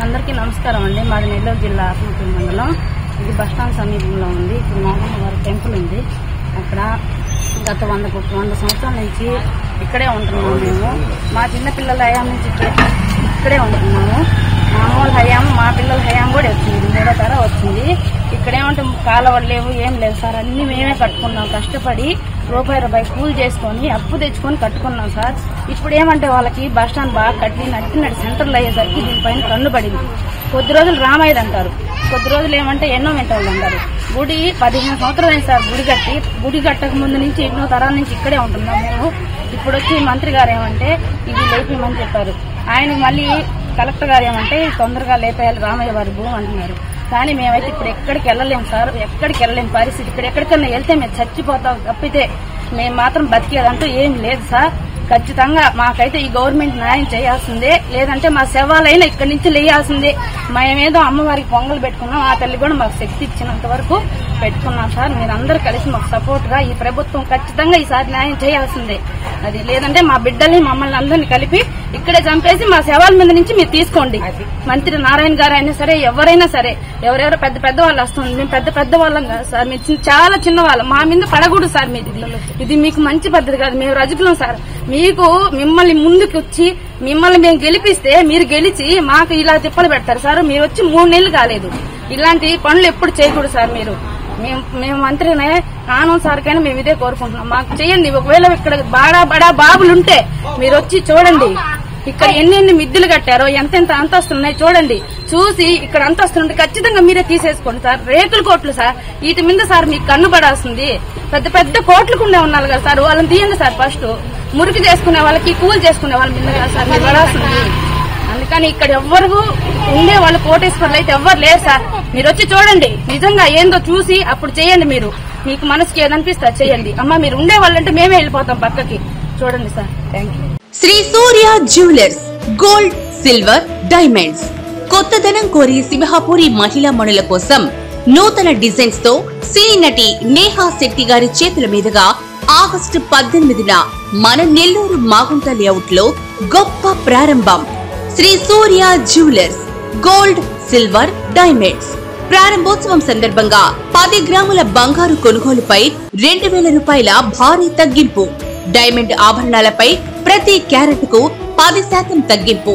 అందరికీ నమస్కారం అండి. మాది నెల్లూరు జిల్లా ఆత్మకూరు మండలం. ఇది బస్టాండ్ సమీపంలో ఉంది. ఇప్పుడు నాగమ్మ వారి టెంపుల్ ఉంది. అక్కడ గత 100 సంవత్సరాల నుంచి ఇక్కడే ఉంటున్నాము. మేము మా చిన్న పిల్లల హయాం నుంచి ఇక్కడే ఉంటున్నాము. మామూలు హయాం, మా పిల్లల హయాం కూడా వచ్చింది, 3వ తరం వచ్చింది. ఇక్కడేమంటే కాలువలు లేవు, ఏం లేవు సార్. అన్ని మేమే కట్టుకున్నాం, కష్టపడి రూపాయి కూలి చేసుకుని అప్పు తెచ్చుకొని కట్టుకున్నాం సార్. ఇప్పుడు ఏమంటే వాళ్ళకి బస్టాండ్ బాగా కట్టి నట్టినట్టు సెంటర్లు అయ్యేసరికి దీనిపైన కన్ను పడింది. కొద్ది రోజులు రామయ్యది అంటారు, కొద్ది రోజులు ఏమంటే ఎన్నో మెంటోళ్ళు అంటారు. గుడి 15 సంవత్సరాలు అయింది సార్ గుడి కట్టక ముందు నుంచి ఎన్నో తరాల నుంచి ఇక్కడే ఉంటున్నాం మేము. ఇప్పుడు వచ్చి మంత్రి గారు ఏమంటే ఇది లేపేయమని చెప్పారు. ఆయనకు మళ్ళీ కలెక్టర్ గారు ఏమంటే తొందరగా లేపేయాలి రామయ్య వారి భూమి అంటున్నారు. కానీ మేమైతే ఇప్పుడు ఎక్కడికి వెళ్ళలేము సార్, ఎక్కడికి వెళ్ళలేని పరిస్థితి. ఇక్కడ ఎక్కడికన్నా వెళ్తే మేము చచ్చిపోతాం తప్పితే మేము మాత్రం బతికేదంటూ ఏం లేదు సార్. ఖచ్చితంగా మాకైతే ఈ గవర్నమెంట్ న్యాయం చేయాల్సిందే, లేదంటే మా శవాలైనా ఇక్కడి నుంచి లేయాల్సిందే. మేమేదో అమ్మవారికి పొంగలు పెట్టుకున్నాం, ఆ తల్లి కూడా మాకు శక్తి ఇచ్చినంత వరకు పెట్టుకున్నాం సార్. మీరందరూ కలిసి మాకు సపోర్ట్ గా ఈ ప్రభుత్వం ఖచ్చితంగా ఈసారి న్యాయం చేయాల్సిందే. అది లేదంటే మా బిడ్డల్ని మమ్మల్ని అందరినీ కలిపి ఇక్కడే చంపేసి మా శవాల మీద నుంచి మీరు తీసుకోండి. మంత్రి నారాయణ గారు అయినా సరే, ఎవరైనా సరే, ఎవరెవరో పెద్ద వాళ్ళు వస్తుంది. మేము పెద్ద వాళ్ళం కాదు సార్, మీరు చాలా చిన్న వాళ్ళం. మా మీద పడకూడదు సార్. ఇది మీకు మంచి పద్ధతి కాదు. మేము రజకులం సార్. మీకు మిమ్మల్ని ముందుకు వచ్చి మిమ్మల్ని మేము గెలిపిస్తే మీరు గెలిచి మాకు ఇలా తిప్పలు పెడతారు సార్. మీరు వచ్చి 3 నెలలు కాలేదు. ఇలాంటి పనులు ఎప్పుడు చేయకూడదు సార్. మేము మంత్రినే కానూన్ సార్కైనా మేము ఇదే కోరుకుంటున్నాం, మాకు చేయండి. ఒకవేళ ఇక్కడ బడా బాబులుంటే మీరు వచ్చి చూడండి. ఇక్కడ ఎన్ని మిద్దులు కట్టారో ఎంతెంత అంతస్తులు ఉన్నాయి చూడండి. చూసి ఇక్కడ అంతస్తులు ఖచ్చితంగా మీరే తీసేసుకోండి సార్. రేకుల కోట్లు సార్, వీటి మీద సార్ మీకు కన్ను పడాల్సింది. పెద్ద పెద్ద కోట్లకుండే ఉన్నారు కదా సార్, వాళ్ళని తీయండి సార్. ఫస్ట్ మురికి చేసుకునే వాళ్ళకి, కూల్ చేసుకునే వాళ్ళ మీద కదా సార్ మీరు పడాల్సింది. అందుకని ఇక్కడ ఎవ్వరు ఉండే వాళ్ళు కోటేశ్వర్లు అయితే ఎవ్వరు లేరు సార్. మీరు వచ్చి చూడండి, నిజంగా ఏందో చూసి అప్పుడు చేయండి. మీరు మీకు మనసుకి ఏదనిపిస్తే చేయండి. అమ్మా మీరు ఉండే వాళ్ళంటే మేమే వెళ్ళిపోతాం పక్కకి. చూడండి sir. Thank you. Sri Surya jewellers gold, silver, diamonds కొత్తదనం కోరి సింహాపూరి మహిళా మణుల కోసం నూతన డిజైన్స్ తో సినీ నటి నేహా శెట్టి గారి చేతుల మీదుగా ఆగస్టు 18న మన నెల్లూరు మాగుంట లేఅవుట్ లో గొప్ప ప్రారంభం. Shri Surya jewellers gold, silver, diamonds ప్రారంభోత్సవం సందర్భంగా 10 గ్రాముల బంగారు కొనుగోలుపై 2000 రూపాయల భారీ తగ్గింపు. డైమండ్ ఆభరణాలపై ప్రతి క్యారెట్ కు 10% తగ్గింపు.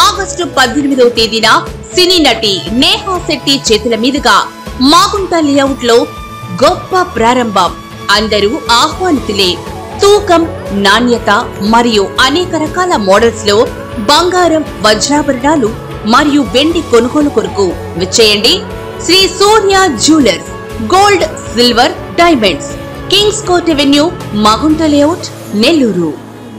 ఆగస్టు 18వ తేదీన సినీ నటి నేహా శెట్టి చేతుల మీదుగా మాగుంట లేఅవుట్ లో గొప్ప ప్రారంభం. అందరూ ఆహ్వానితులే. తూకం, నాణ్యత మరియు అనేక రకాల మోడల్స్ లో బంగారం, వజ్రాభరణాలు మరియు వెండి కొనుగోలు కొరకు విచ్చేయండి. Sri Surya jewellers gold, silver, diamonds, kings court avenue, Magunta layout, Nellore.